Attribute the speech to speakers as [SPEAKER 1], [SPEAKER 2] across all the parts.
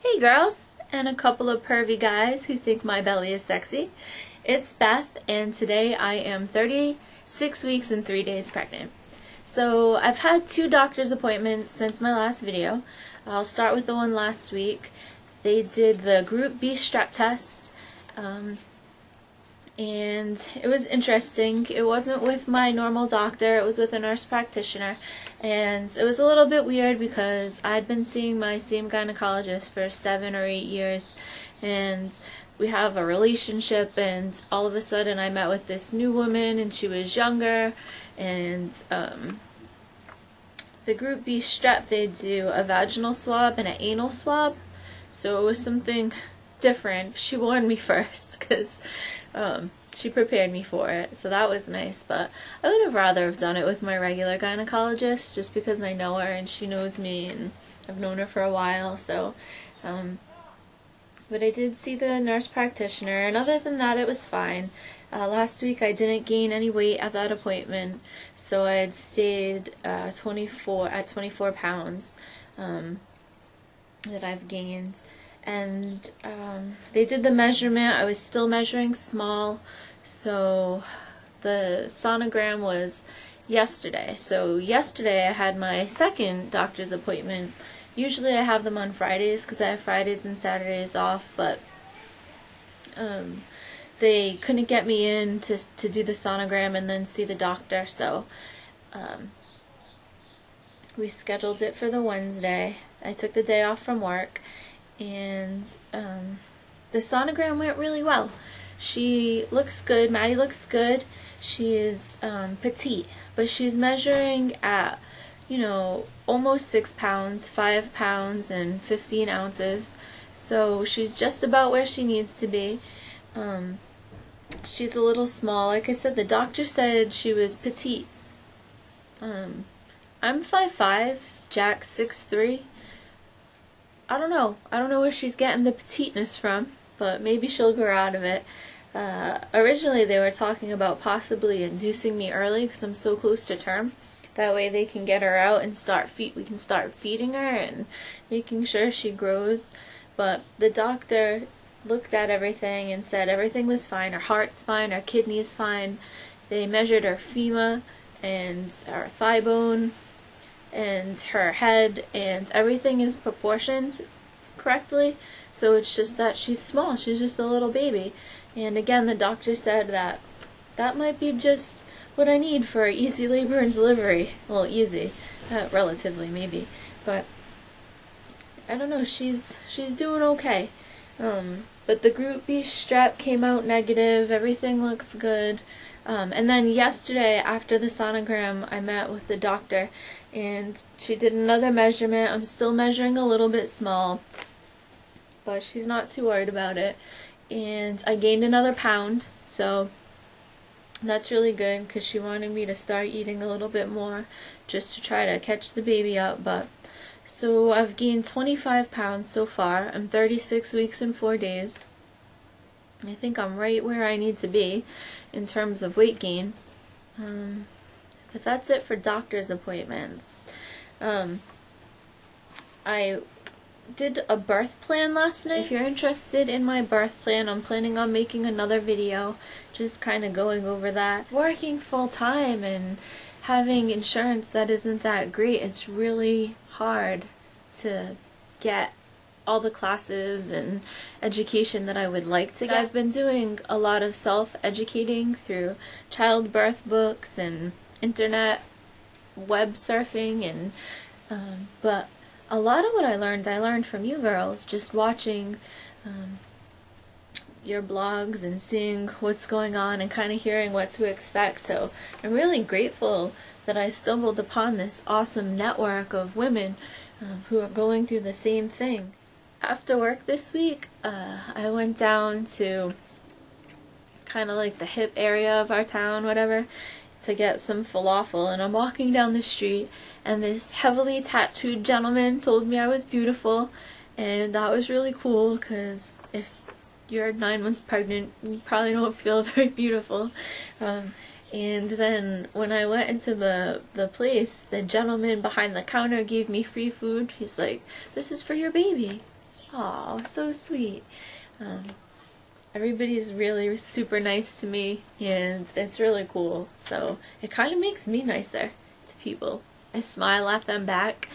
[SPEAKER 1] Hey girls, and a couple of pervy guys who think my belly is sexy. It's Beth, and today I am 36 weeks and 3 days pregnant. So I've had 2 doctor's appointments since my last video. I'll start with the one last week. They did the Group B strep test, and it was interesting. It wasn't with my normal doctor, it was with a nurse practitioner, and it was a little bit weird because I'd been seeing my same gynecologist for 7 or 8 years, and we have a relationship, and all of a sudden I met with this new woman, and she was younger, and the Group B strep, they do a vaginal swab and an anal swab, so it was something different. She warned me first because she prepared me for it, so that was nice, but I would have rather have done it with my regular gynecologist just because I know her and she knows me and I've known her for a while. So but I did see the nurse practitioner, and other than that it was fine. Last week I didn't gain any weight at that appointment, so I had stayed 24 pounds that I've gained. And they did the measurement. I was still measuring small, so the sonogram was yesterday. So yesterday I had my second doctor's appointment. Usually I have them on Fridays because I have Fridays and Saturdays off, but they couldn't get me in to do the sonogram and then see the doctor, so we scheduled it for the Wednesday. I took the day off from work, and the sonogram went really well. She looks good. Maddie looks good. She is petite, but she's measuring at, almost 6 pounds, 5 pounds, and 15 ounces. So she's just about where she needs to be. She's a little small. Like I said, the doctor said she was petite. I'm 5'5", Jack's 6'3". I don't know where she's getting the petiteness from, but maybe she'll grow out of it. Originally they were talking about possibly inducing me early because I'm so close to term. That way they can get her out and we can start feeding her and making sure she grows. But the doctor looked at everything and said everything was fine. Her heart's fine, her kidney's fine. They measured her femur and her thigh bone and her head, and everything is proportioned correctly. So it's just that she's small. She's just a little baby. And again, the doctor said that might be just what I need for easy labor and delivery. Well, easy, relatively maybe, but I don't know. She's doing okay. But the Group B strep came out negative. Everything looks good. And then yesterday, after the sonogram, I met with the doctor, and she did another measurement. I'm still measuring a little bit small, but she's not too worried about it. And I gained another pound, so that's really good because she wanted me to start eating a little bit more just to try to catch the baby up. But so I've gained 25 pounds so far. I'm 36 weeks and 4 days. I think I'm right where I need to be in terms of weight gain. But that's it for doctor's appointments. I did a birth plan last night. If you're interested in my birth plan, I'm planning on making another video just kind of going over that. Working full time and having insurance that isn't that great, it's really hard to get all the classes and education that I would like to get. I've been doing a lot of self-educating through childbirth books and internet web surfing, and but a lot of what I learned from you girls, just watching your blogs and seeing what's going on and kind of hearing what to expect. So I'm really grateful that I stumbled upon this awesome network of women who are going through the same thing. After work this week, I went down to kind of like the hip area of our town, whatever, to get some falafel, and I'm walking down the street, and this heavily tattooed gentleman told me I was beautiful, and that was really cool because if you're 9 months pregnant, you probably don't feel very beautiful. And then when I went into the place, the gentleman behind the counter gave me free food. He's like, "This is for your baby." Oh, so sweet. Everybody is really super nice to me, and it's really cool. So it kind of makes me nicer to people. I smile at them back.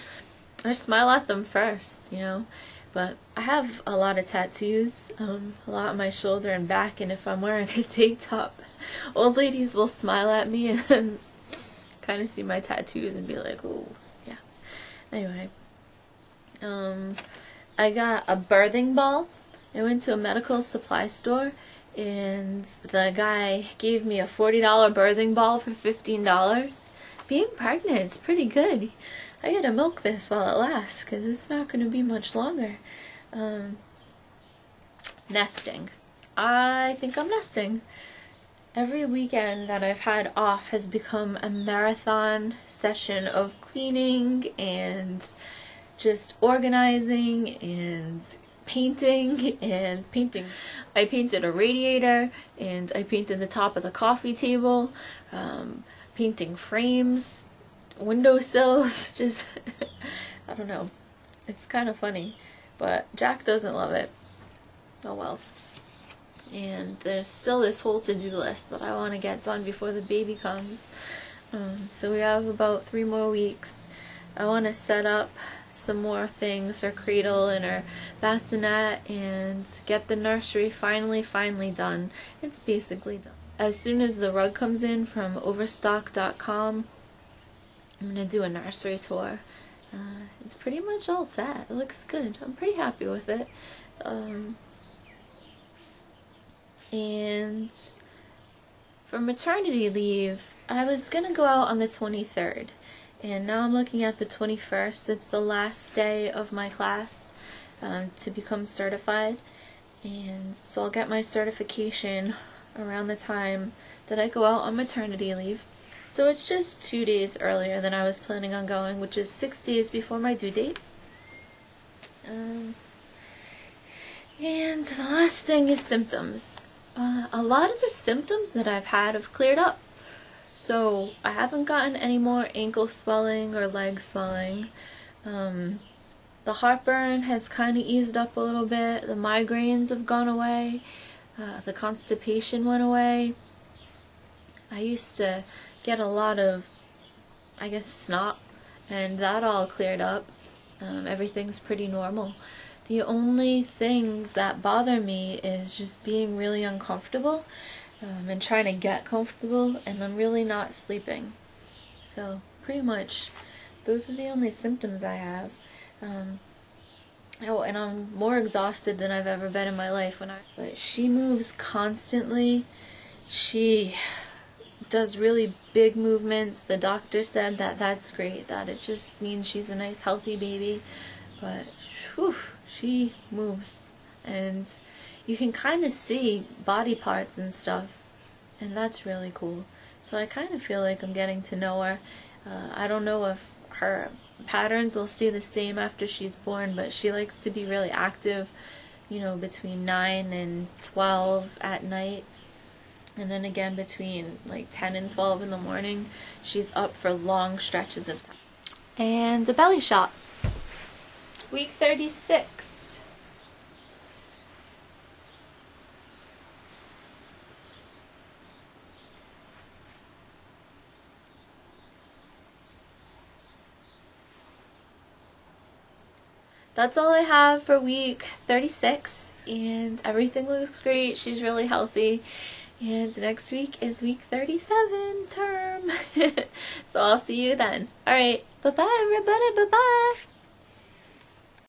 [SPEAKER 1] I smile at them first, you know. But I have a lot of tattoos, a lot on my shoulder and back, and if I'm wearing a tank top, old ladies will smile at me and then kind of see my tattoos and be like, "Oh, yeah." Anyway, I got a birthing ball. I went to a medical supply store, and the guy gave me a $40 birthing ball for $15. Being pregnant is pretty good. I gotta milk this while it lasts, because it's not going to be much longer. Nesting. I think I'm nesting. Every weekend that I've had off has become a marathon session of cleaning and just organizing and painting and painting. I painted a radiator, and I painted the top of the coffee table, painting frames, windowsills, just I don't know. It's kind of funny, but Jack doesn't love it. Oh well. And there's still this whole to-do list that I want to get done before the baby comes. So we have about 3 more weeks. I want to set up some more things, her cradle and her bassinet, and get the nursery finally done. It's basically done. As soon as the rug comes in from overstock.com, I'm going to do a nursery tour. It's pretty much all set. It looks good. I'm pretty happy with it. And for maternity leave, I was going to go out on the 23rd. And now I'm looking at the 21st. It's the last day of my class to become certified. And so I'll get my certification around the time that I go out on maternity leave. So it's just 2 days earlier than I was planning on going, which is 6 days before my due date. And the last thing is symptoms. A lot of the symptoms that I've had have cleared up. So I haven't gotten any more ankle swelling or leg swelling. The heartburn has kind of eased up a little bit. The migraines have gone away. The constipation went away. I used to get a lot of, I guess, snot, and that all cleared up. Everything's pretty normal. The only things that bother me is just being really uncomfortable and trying to get comfortable, and I'm really not sleeping. So pretty much those are the only symptoms I have. Oh, and I'm more exhausted than I've ever been in my life. But she moves constantly. She does really big movements. The doctor said that that's great, that it just means she's a nice healthy baby. But whew, she moves, and you can kind of see body parts and stuff, and that's really cool. So I kind of feel like I'm getting to know her. I don't know if her patterns will stay the same after she's born, but she likes to be really active, you know, between 9 and 12 at night. And then again between like 10 and 12 in the morning, she's up for long stretches of time. And a belly shot. Week 36. That's all I have for week 36, and everything looks great. She's really healthy. And next week is week 37 term. So I'll see you then. Alright, bye-bye everybody, bye-bye.